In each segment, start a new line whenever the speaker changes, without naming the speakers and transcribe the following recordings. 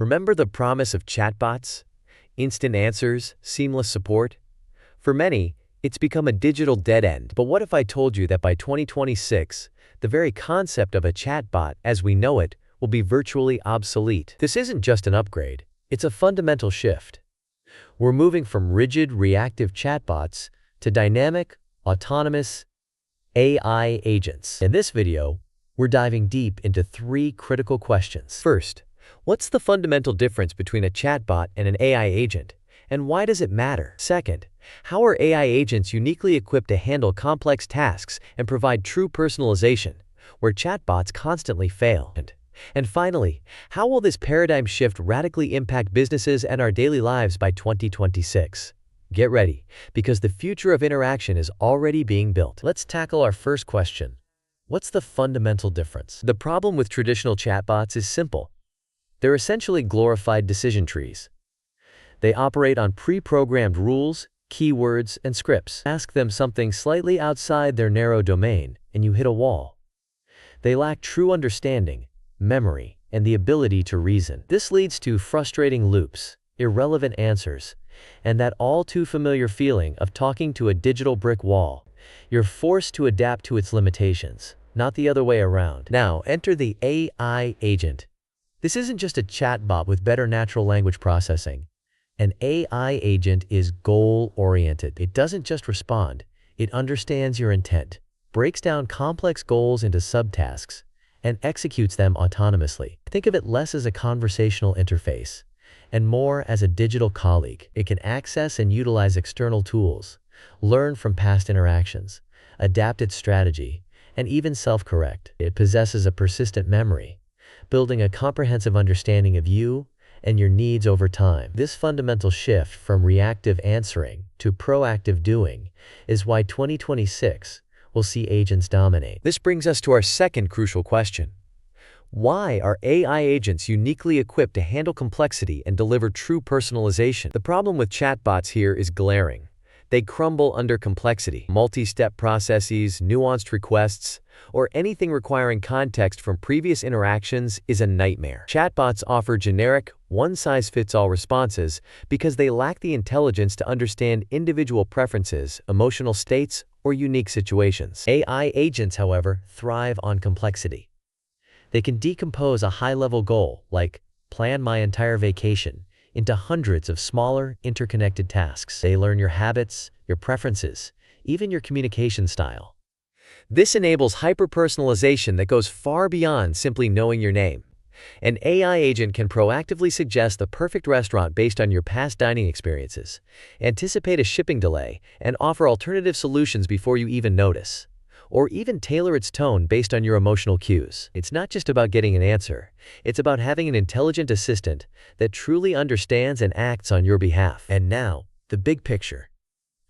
Remember the promise of chatbots? Instant answers, seamless support? For many, it's become a digital dead end. But what if I told you that by 2026, the very concept of a chatbot as we know it will be virtually obsolete? This isn't just an upgrade, it's a fundamental shift. We're moving from rigid, reactive chatbots to dynamic, autonomous AI agents. In this video, we're diving deep into three critical questions. First, what's the fundamental difference between a chatbot and an AI agent, and why does it matter? Second, how are AI agents uniquely equipped to handle complex tasks and provide true personalization, where chatbots constantly fail? And finally, how will this paradigm shift radically impact businesses and our daily lives by 2026? Get ready, because the future of interaction is already being built. Let's tackle our first question. What's the fundamental difference? The problem with traditional chatbots is simple. They're essentially glorified decision trees. They operate on pre-programmed rules, keywords, and scripts. Ask them something slightly outside their narrow domain, and you hit a wall. They lack true understanding, memory, and the ability to reason. This leads to frustrating loops, irrelevant answers, and that all too familiar feeling of talking to a digital brick wall. You're forced to adapt to its limitations, not the other way around. Now, enter the AI agent. This isn't just a chatbot with better natural language processing. An AI agent is goal-oriented. It doesn't just respond, it understands your intent, breaks down complex goals into subtasks, and executes them autonomously. Think of it less as a conversational interface and more as a digital colleague. It can access and utilize external tools, learn from past interactions, adapt its strategy, and even self-correct. It possesses a persistent memory, building a comprehensive understanding of you and your needs over time. This fundamental shift from reactive answering to proactive doing is why 2026 will see agents dominate. This brings us to our second crucial question. Why are AI agents uniquely equipped to handle complexity and deliver true personalization? The problem with chatbots here is glaring. They crumble under complexity. Multi-step processes, nuanced requests, or anything requiring context from previous interactions is a nightmare. Chatbots offer generic, one-size-fits-all responses because they lack the intelligence to understand individual preferences, emotional states, or unique situations. AI agents, however, thrive on complexity. They can decompose a high-level goal, like plan my entire vacation, into hundreds of smaller, interconnected tasks. They learn your habits, your preferences, even your communication style. This enables hyper-personalization that goes far beyond simply knowing your name. An AI agent can proactively suggest the perfect restaurant based on your past dining experiences, anticipate a shipping delay, and offer alternative solutions before you even notice, or even tailor its tone based on your emotional cues. It's not just about getting an answer, it's about having an intelligent assistant that truly understands and acts on your behalf. And now, the big picture.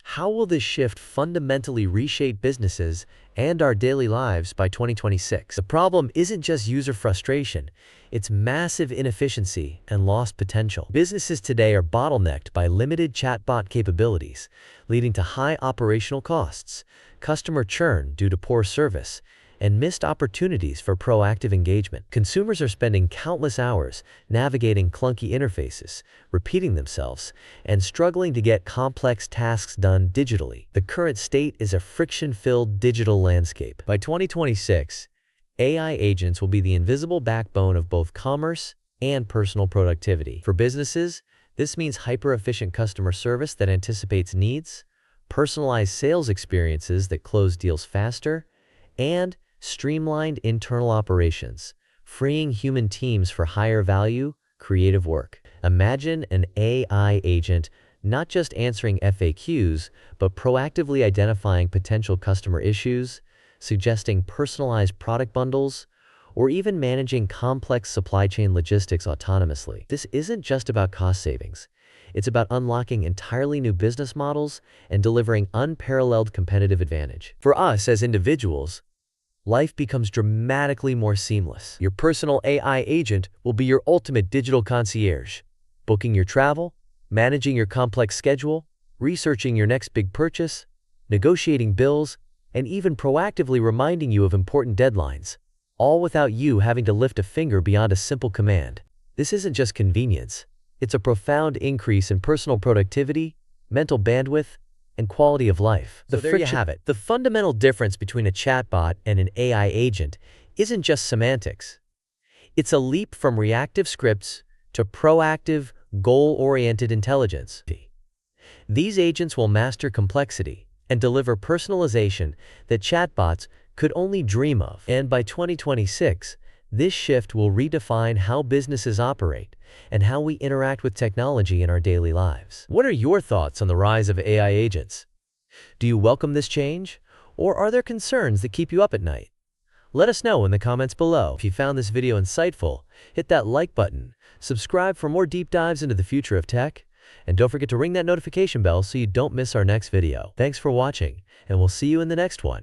How will this shift fundamentally reshape businesses and our daily lives by 2026? The problem isn't just user frustration, it's massive inefficiency and lost potential. Businesses today are bottlenecked by limited chatbot capabilities, leading to high operational costs, customer churn due to poor service, and missed opportunities for proactive engagement. Consumers are spending countless hours navigating clunky interfaces, repeating themselves, and struggling to get complex tasks done digitally. The current state is a friction-filled digital landscape. By 2026, AI agents will be the invisible backbone of both commerce and personal productivity. For businesses, this means hyper-efficient customer service that anticipates needs, personalized sales experiences that close deals faster, and streamlined internal operations, freeing human teams for higher value, creative work. Imagine an AI agent not just answering FAQs, but proactively identifying potential customer issues, suggesting personalized product bundles, or even managing complex supply chain logistics autonomously. This isn't just about cost savings. It's about unlocking entirely new business models and delivering unparalleled competitive advantage. For us as individuals, life becomes dramatically more seamless. Your personal AI agent will be your ultimate digital concierge, booking your travel, managing your complex schedule, researching your next big purchase, negotiating bills, and even proactively reminding you of important deadlines, all without you having to lift a finger beyond a simple command. This isn't just convenience, it's a profound increase in personal productivity, mental bandwidth, and quality of life. So there you have it. The fundamental difference between a chatbot and an AI agent isn't just semantics. It's a leap from reactive scripts to proactive, goal-oriented intelligence. These agents will master complexity and deliver personalization that chatbots could only dream of. And by 2026, this shift will redefine how businesses operate and how we interact with technology in our daily lives. What are your thoughts on the rise of AI agents? Do you welcome this change, or are there concerns that keep you up at night? Let us know in the comments below. If you found this video insightful, hit that like button, subscribe for more deep dives into the future of tech, and don't forget to ring that notification bell so you don't miss our next video. Thanks for watching, and we'll see you in the next one.